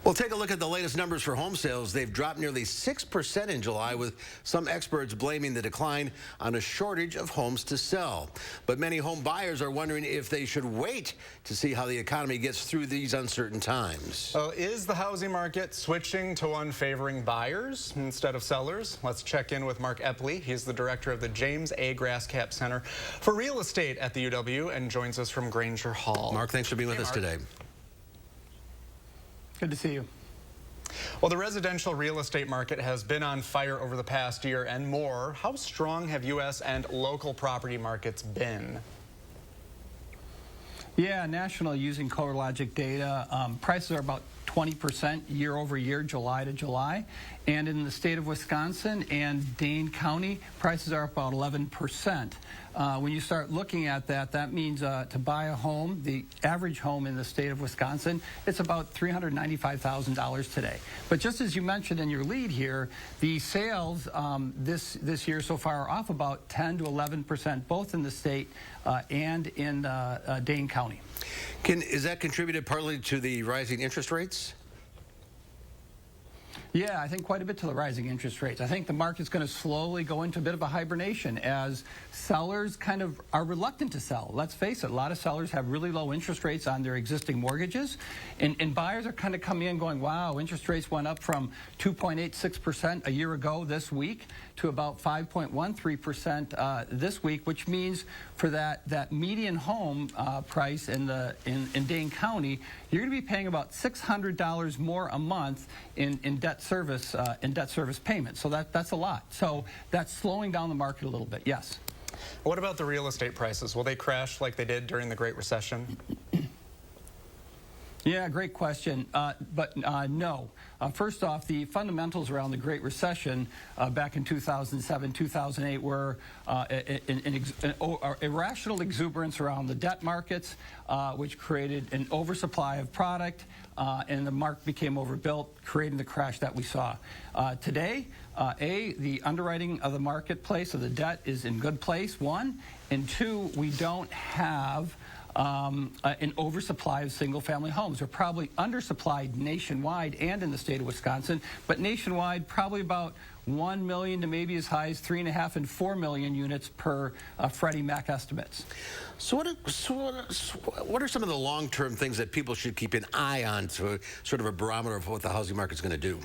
We'll take a look at the latest numbers for home sales. They've dropped nearly 6% in July, with some experts blaming the decline on a shortage of homes to sell. But many home buyers are wondering if they should wait to see how the economy gets through these uncertain times. So is the housing market switching to one favoring buyers instead of sellers? Let's check in with Mark Eppli. He's the director of the James A. Graaskamp Center for Real Estate at the UW and joins us from Granger Hall. Mark, thanks for being with us today. Good to see you. Well, the residential real estate market has been on fire over the past year and more. How strong have U.S. and local property markets been? Yeah, national using CoreLogic data, prices are about 20% year over year, July to July. And in the state of Wisconsin and Dane County, prices are about 11%. When you start looking at that, that means to buy a home, the average home in the state of Wisconsin, it's about $395,000 today. But just as you mentioned in your lead here, the sales this year so far are off about 10 to 11%, both in the state and in Dane County. Is that contributed partly to the rising interest rates? Yeah, I think quite a bit to the rising interest rates. I think the market's going to slowly go into a bit of a hibernation as sellers kind of are reluctant to sell. Let's face it, a lot of sellers have really low interest rates on their existing mortgages, and buyers are kind of coming in going, wow, interest rates went up from 2.86% a year ago this week to about 5.13% this week, which means for that median home price in Dane County, you're going to be paying about $600 more a month in debt service payments. So that's a lot. So that's slowing down the market a little bit. Yes. What about the real estate prices? Will they crash like they did during the Great Recession? Yeah, great question, but no. First off, the fundamentals around the Great Recession back in 2007, 2008 were an irrational exuberance around the debt markets, which created an oversupply of product, and the market became overbuilt, creating the crash that we saw. Today, the underwriting of the marketplace of the debt is in good place, one, and two, we don't have an oversupply of single-family homes. They're probably undersupplied nationwide and in the state of Wisconsin, but nationwide probably about 1 million to maybe as high as 3.5 and 4 million units per Freddie Mac estimates. So what are some of the long-term things that people should keep an eye on to sort of a barometer of what the housing market's going to do?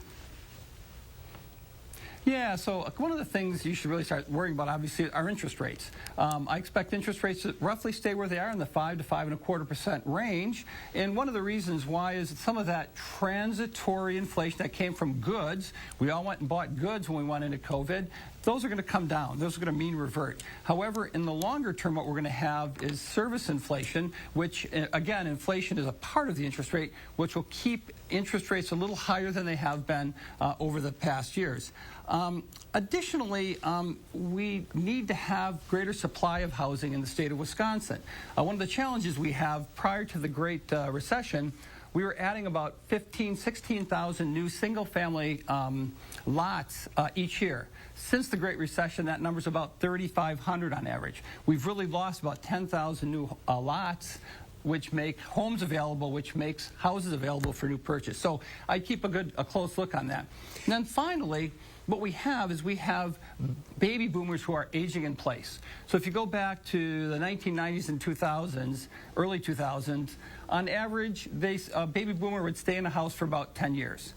Yeah, so one of the things you should really start worrying about, obviously, are interest rates. I expect interest rates to roughly stay where they are in the 5 to 5.25% range. And one of the reasons why is some of that transitory inflation that came from goods. We all went and bought goods when we went into COVID. Those are going to come down. Those are going to mean revert. However, in the longer term, what we're going to have is service inflation, which, again, inflation is a part of the interest rate, which will keep interest rates a little higher than they have been over the past years. Additionally, we need to have greater supply of housing in the state of Wisconsin. One of the challenges we have prior to the Great Recession, we were adding about 16,000 new single-family lots each year. Since the Great Recession, that number's about 3,500 on average. We've really lost about 10,000 new lots, which make homes available, which makes houses available for new purchase. So I keep a close look on that. And then finally, what we have is we have baby boomers who are aging in place. So if you go back to the 1990s and 2000s, early 2000s, on average, a baby boomer would stay in a house for about 10 years.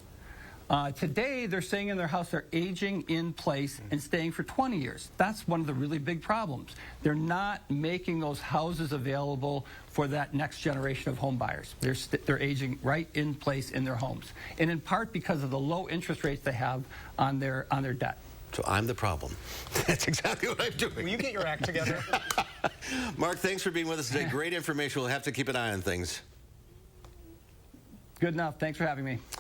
Today, they're staying in their house, they're aging in place and staying for 20 years. That's one of the really big problems. They're not making those houses available for that next generation of home buyers. They're aging right in place in their homes, and in part because of the low interest rates they have on their debt. So I'm the problem. That's exactly what I'm doing. Will you get your act together? Mark, thanks for being with us today. Great information. We'll have to keep an eye on things. Good enough. Thanks for having me.